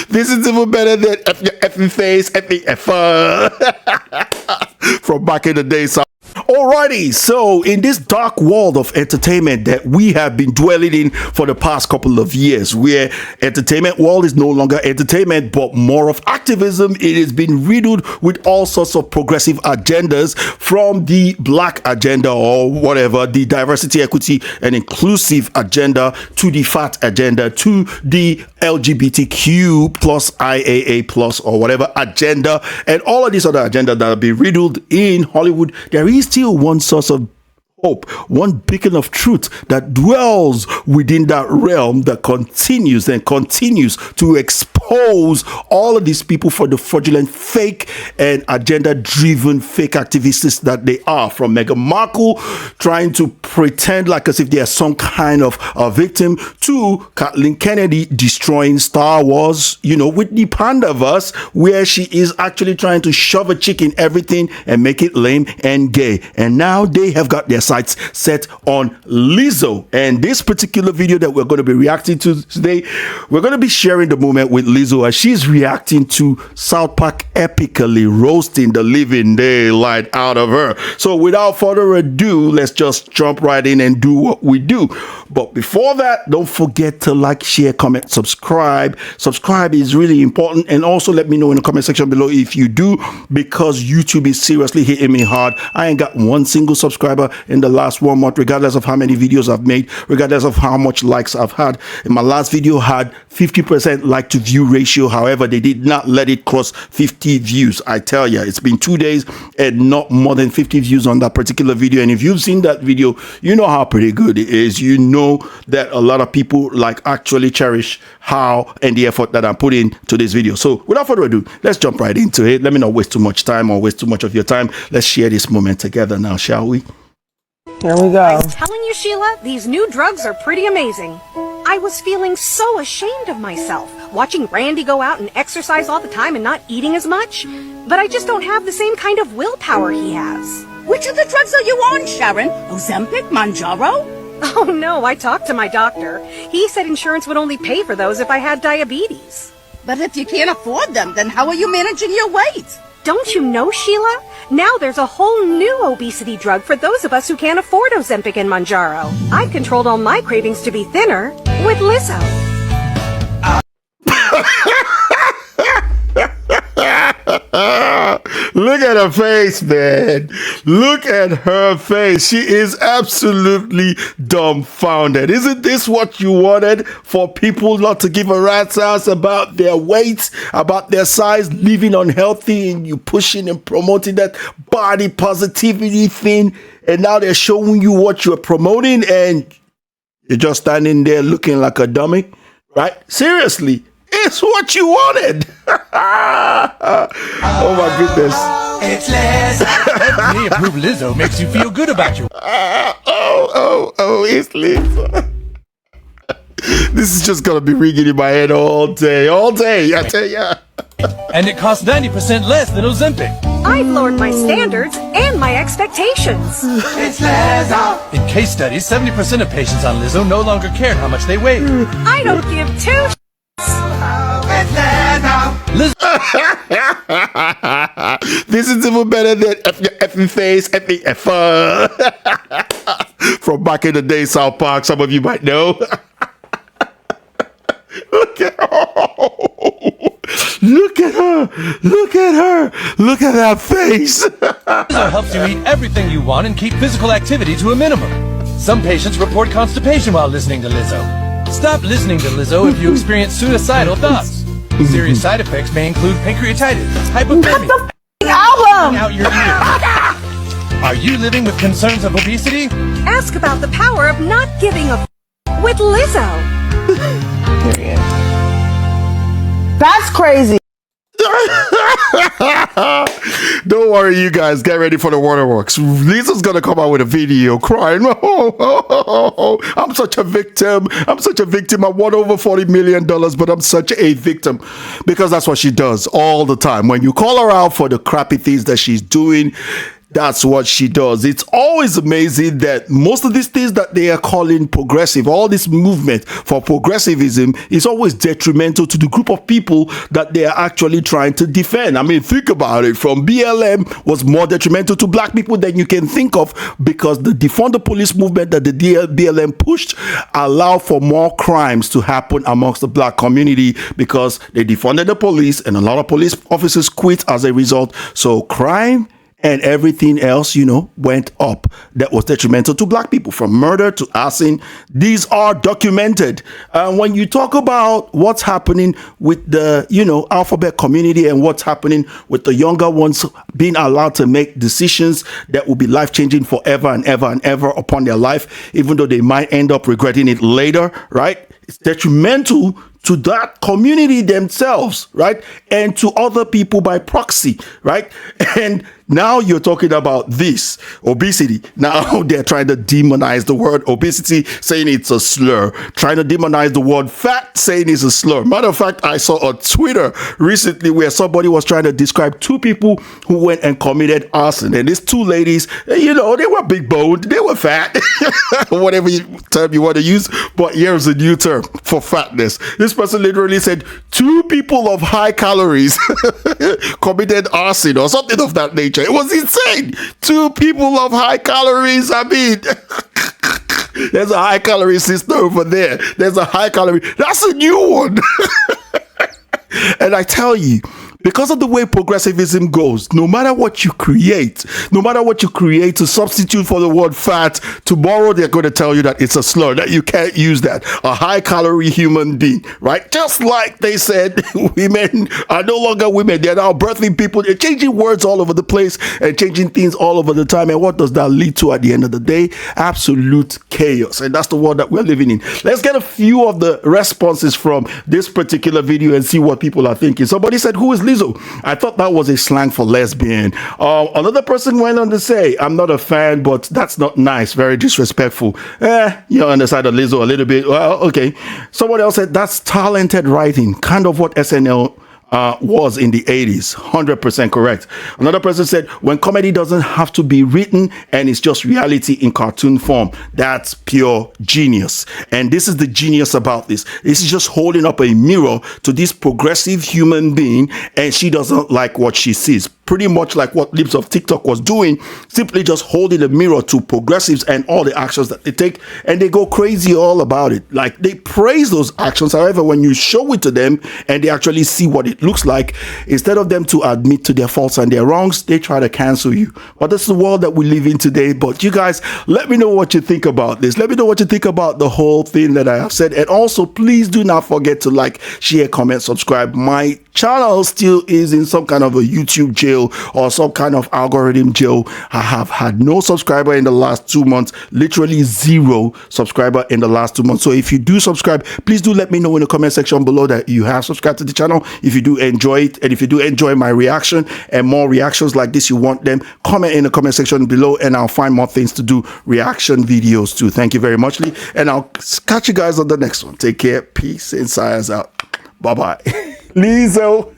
This is even better than F your effing face, F the F from back in the day. So alrighty, so in this dark world of entertainment that we have been dwelling in for the past couple of years, where entertainment world is no longer entertainment but more of activism, it has been riddled with all sorts of progressive agendas, from the black agenda or whatever, the diversity, equity and inclusive agenda, to the fat agenda, to the LGBTQ plus IAA plus or whatever agenda, and all of these other agendas that have been riddled in Hollywood. There is still one source of hope, one beacon of truth that dwells within that realm, that continues to expose all of these people for the fraudulent, fake and agenda driven fake activists that they are. From Meghan Markle trying to pretend like as if they are some kind of a victim, to Kathleen Kennedy destroying Star Wars, with the Pandaverse, where she is actually trying to shove a chick in everything and make it lame and gay. And now they have got their sights set on Lizzo. And this particular video that we're going to be reacting to today, we're going to be sharing the moment with Lizzo as she's reacting to South Park epically roasting the living daylight out of her. So without further ado, let's just jump right in and do what we do. But before that, don't forget to like, share, comment, subscribe. Subscribe is really important. And also let me know in the comment section below if you do, because YouTube is seriously hitting me hard. I ain't got one single subscriber in the last 1 month, regardless of how many videos I've made, regardless of how much likes I've had. In my last video had 50% like to view ratio. However, they did not let it cross 50 views. I tell you, it's been 2 days and not more than 50 views on that particular video. And if you've seen that video, you know how pretty good it is. You know that a lot of people actually cherish how and the effort that I'm putting to this video. So without further ado, let's jump right into it. Let me not waste too much time or waste too much of your time. Let's share this moment together now, shall we? Here we go. I was telling you, Sheila, these new drugs are pretty amazing. I was feeling so ashamed of myself, watching Randy go out and exercise all the time and not eating as much. But I just don't have the same kind of willpower he has. Which of the drugs are you on, Sharon? Ozempic, Mounjaro? Oh no, I talked to my doctor. He said insurance would only pay for those if I had diabetes. But if you can't afford them, then how are you managing your weight? Don't you know, Sheila? Now there's a whole new obesity drug for those of us who can't afford Ozempic and Mounjaro. I've controlled all my cravings to be thinner with Lizzo. Look at her face, man. Look at her face. She is absolutely dumbfounded. Isn't this what you wanted? For people not to give a rat's ass about their weight, about their size, living unhealthy, and you pushing and promoting that body positivity thing. And now they're showing you what you're promoting and you're just standing there looking like a dummy, right? Seriously. It's what you wanted. Oh my goodness. It's Lizzo. FDA-approved Lizzo makes you feel good about you. It's Lizzo. This is just gonna be ringing in my head all day, I tell ya. And it costs 90% less than Ozempic. I've lowered my standards and my expectations. It's Lizzo. In case studies, 70% of patients on Lizzo no longer cared how much they weighed. I don't give two This is even better than F your effing face, F the F from back in the day, South Park. Some of you might know. Look at her. Look at her. Look at her. Look at that face. Lizzo helps you eat everything you want and keep physical activity to a minimum. Some patients report constipation while listening to Lizzo. Stop listening to Lizzo if you experience suicidal thoughts. Serious side effects may include pancreatitis, hypothermia, out your ears. Are you living with concerns of obesity? Ask about the power of not giving a with Lizzo. That's crazy. Don't worry, you guys. Get ready for the waterworks. Lisa's gonna come out with a video crying. I'm such a victim. I'm such a victim. I won over $40 million, but I'm such a victim. Because that's what she does all the time. When you call her out for the crappy things that she's doing, That's what she does. It's always amazing that most of these things that they are calling progressive, all this movement for progressivism, is always detrimental to the group of people that they are actually trying to defend. I mean, think about it. From BLM was more detrimental to black people than you can think of, because the defund the police movement that the BLM pushed allowed for more crimes to happen amongst the black community, because they defunded the police and a lot of police officers quit as a result. So crime and everything else, went up that was detrimental to black people, from murder to arson. These are documented. When you talk about what's happening with the, alphabet community and what's happening with the younger ones being allowed to make decisions that will be life-changing forever and ever and ever upon their life, even though they might end up regretting it later, right? It's detrimental to that community themselves, right? And to other people by proxy, right? And now you're talking about this, obesity. Now they're trying to demonize the word obesity, saying it's a slur. Trying to demonize the word fat, saying it's a slur. Matter of fact, I saw on Twitter recently where somebody was trying to describe two people who went and committed arson. And these two ladies, they were big boned, they were fat, whatever term you want to use. But here's a new term for fatness. This person literally said two people of high calories committed arson or something of that nature. It was insane. Two people of high calories. I mean, there's a high calorie sister over there. There's a high calorie. That's a new one. And I tell you, because of the way progressivism goes, no matter what you create to substitute for the word fat, tomorrow they're going to tell you that it's a slur, that you can't use that. A high calorie human being, right? Just like they said women are no longer women. They're now birthing people. They're changing words all over the place and changing things all over the time. And what does that lead to at the end of the day? Absolute chaos. And that's the world that we're living in. Let's get a few of the responses from this particular video and see what people are thinking. Somebody said, "Who is Lizzo?" I thought that was a slang for lesbian. Another person went on to say, "I'm not a fan, but that's not nice. Very disrespectful." You're on the side of Lizzo a little bit. Well, okay. Someone else said, "That's talented writing. Kind of what SNL was in the 80s. 100% correct." Another person said, "When comedy doesn't have to be written and it's just reality in cartoon form, that's pure genius." And this is the genius about this. This is just holding up a mirror to this progressive human being, and she doesn't like what she sees. Pretty much like what Lips of TikTok was doing, simply just holding a mirror to progressives and all the actions that they take, and they go crazy all about it. Like, they praise those actions. However, when you show it to them and they actually see what it looks like, instead of them to admit to their faults and their wrongs, they try to cancel you. But this is the world that we live in today. But you guys, let me know what you think about this. Let me know what you think about the whole thing that I have said. And also, please do not forget to like, share, comment, subscribe. My channel still is in some kind of a YouTube jail or some kind of algorithm jail. I have had no subscriber in the last 2 months, literally 0 subscriber in the last 2 months. So if you do subscribe, please do let me know in the comment section below that you have subscribed to the channel. If you do enjoy it, and if you do enjoy my reaction and more reactions like this, you want them, comment in the comment section below and I'll find more things to do reaction videos too. Thank you very much, Lee, and I'll catch you guys on the next one. Take care, peace, and science out. Bye bye. Lizzo.